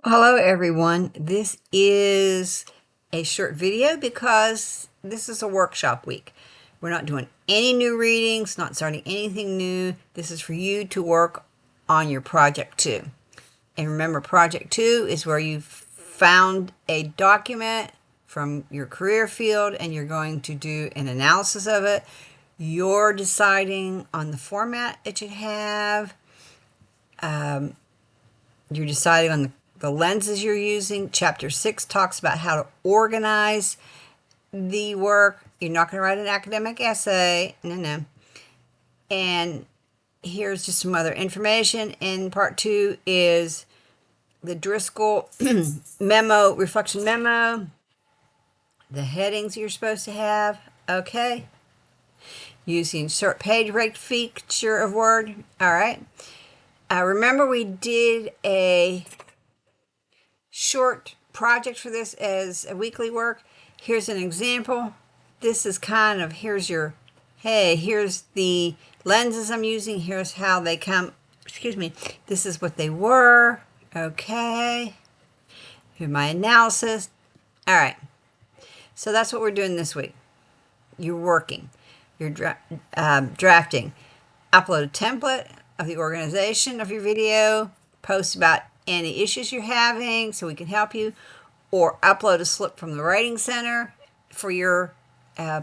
Hello everyone. This is a short video because this is a workshop week. We're not doing any new readings, not starting anything new. This is for you to work on your project 2. And remember, project 2 is where you've found a document from your career field and you're going to do an analysis of it. You're deciding on the format it should have. You're deciding on the lenses you're using. Chapter 6 talks about how to organize the work. You're not going to write an academic essay. No. And here's just some other information. And part 2 is the Driscoll memo, reflection memo, the headings you're supposed to have. Okay. Use the insert page break feature of Word. All right. Remember we did a short project for this as a weekly work. Here's an example. This is kind of, here's the lenses I'm using. Here's how they come, this is what they were. Okay. Here's my analysis. All right. So that's what we're doing this week. You're working. You're drafting. Upload a template of the organization of your video. Post about any issues you're having so we can help you, or upload a slip from the Writing Center for your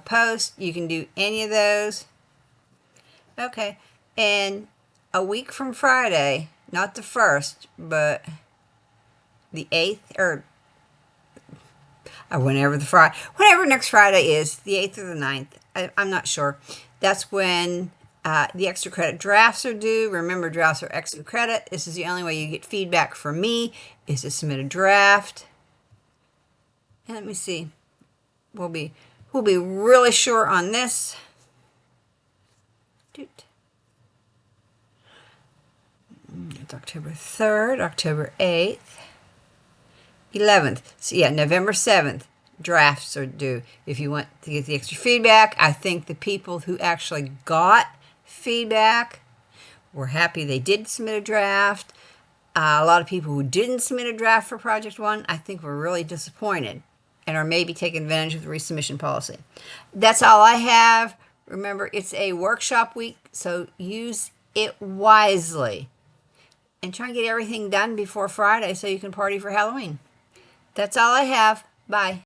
post. You can do any of those. Okay, and a week from Friday, not the 1st, but the 8th, or whenever next Friday is, the 8th or the 9th, I'm not sure. That's when the extra credit drafts are due. Remember, drafts are extra credit. This is the only way you get feedback from me, is to submit a draft. And let me see. We'll be really sure on this. It's October 3rd, October 8th, 11th. So yeah, November 7th. Drafts are due. If you want to get the extra feedback, I think the people who actually got feedback were happy they did submit a draft. A lot of people who didn't submit a draft for Project 1, I think, were really disappointed and are maybe taking advantage of the resubmission policy. That's all I have. Remember, it's a workshop week, so use it wisely. And try and get everything done before Friday so you can party for Halloween. That's all I have. Bye.